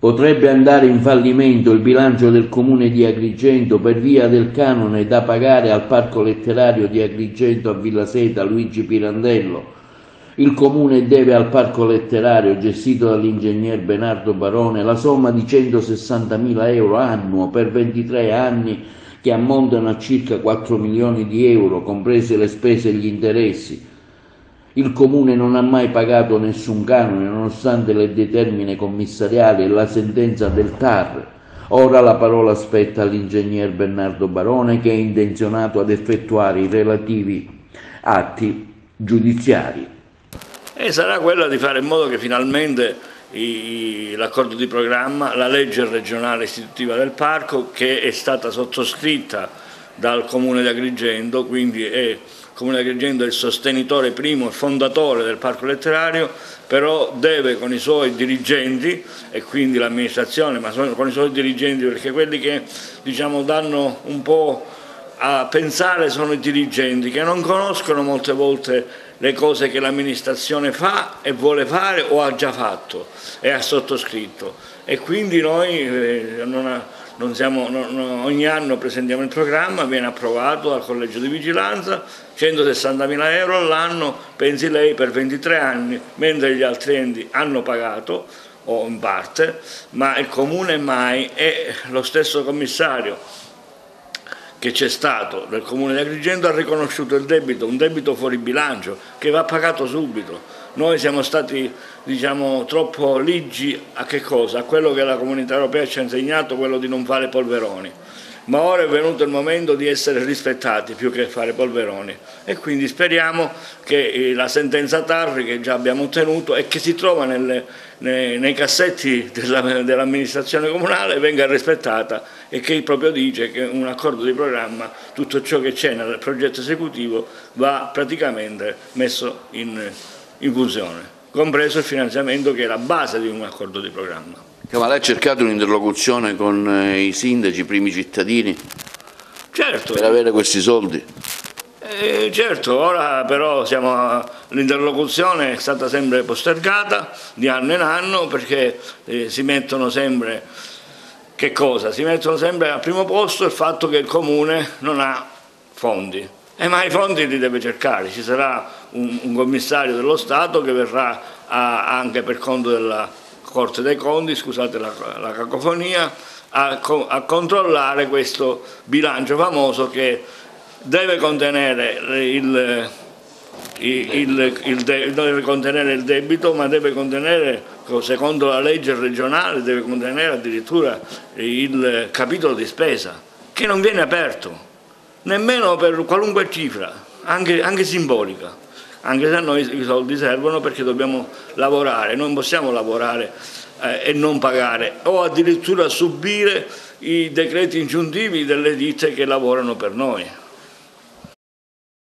Potrebbe andare in fallimento il bilancio del comune di Agrigento per via del canone da pagare al Parco Letterario di Agrigento a Villa Seta Luigi Pirandello. Il comune deve al Parco Letterario, gestito dall'ingegner Bernardo Barone, la somma di 160.000 euro annuo per 23 anni, che ammontano a circa 4 milioni di euro, comprese le spese e gli interessi. Il comune non ha mai pagato nessun canone, nonostante le determine commissariali e la sentenza del TAR. Ora la parola spetta all'ingegner Bernardo Barone, che è intenzionato ad effettuare i relativi atti giudiziari. E sarà quella di fare in modo che finalmente l'accordo di programma, la legge regionale istitutiva del parco, che è stata sottoscritta dal Comune di Agrigento, quindi il Comune di Agrigento è il sostenitore primo e fondatore del Parco Letterario, però deve con i suoi dirigenti, e quindi l'amministrazione, ma con i suoi dirigenti, perché quelli che diciamo danno un po' a pensare sono i dirigenti, che non conoscono molte volte le cose che l'amministrazione fa e vuole fare o ha già fatto e ha sottoscritto, e quindi noi ogni anno presentiamo il programma, viene approvato dal collegio di vigilanza, 160.000 euro all'anno, pensi lei, per 23 anni, mentre gli altri enti hanno pagato o in parte, ma il comune mai. E lo stesso commissario che c'è stato del Comune di Agrigento ha riconosciuto il debito, un debito fuori bilancio che va pagato subito. Noi siamo stati troppo ligi a che cosa? A quello che la Comunità Europea ci ha insegnato, quello di non fare polveroni. Ma ora è venuto il momento di essere rispettati più che fare polveroni, e quindi speriamo che la sentenza TAR che già abbiamo ottenuto e che si trova nei cassetti dell'amministrazione comunale venga rispettata, e che proprio dice che un accordo di programma, tutto ciò che c'è nel progetto esecutivo va praticamente messo in funzione, compreso il finanziamento che è la base di un accordo di programma. Ma lei ha cercato un'interlocuzione con i sindaci, i primi cittadini? Certo. Per avere questi soldi? Certo, ora però l'interlocuzione è stata sempre postergata di anno in anno, perché si mettono sempre, che cosa? Si mettono sempre al primo posto il fatto che il comune non ha fondi. Ma i fondi li deve cercare, ci sarà un commissario dello Stato che verrà anche per conto della Corte dei Conti, scusate la cacofonia, a controllare questo bilancio famoso che deve contenere il debito, ma deve contenere, secondo la legge regionale, deve contenere addirittura il capitolo di spesa, che non viene aperto, nemmeno per qualunque cifra, anche simbolica. Anche se a noi i soldi servono, perché dobbiamo lavorare, non possiamo lavorare e non pagare, o addirittura subire i decreti ingiuntivi delle ditte che lavorano per noi.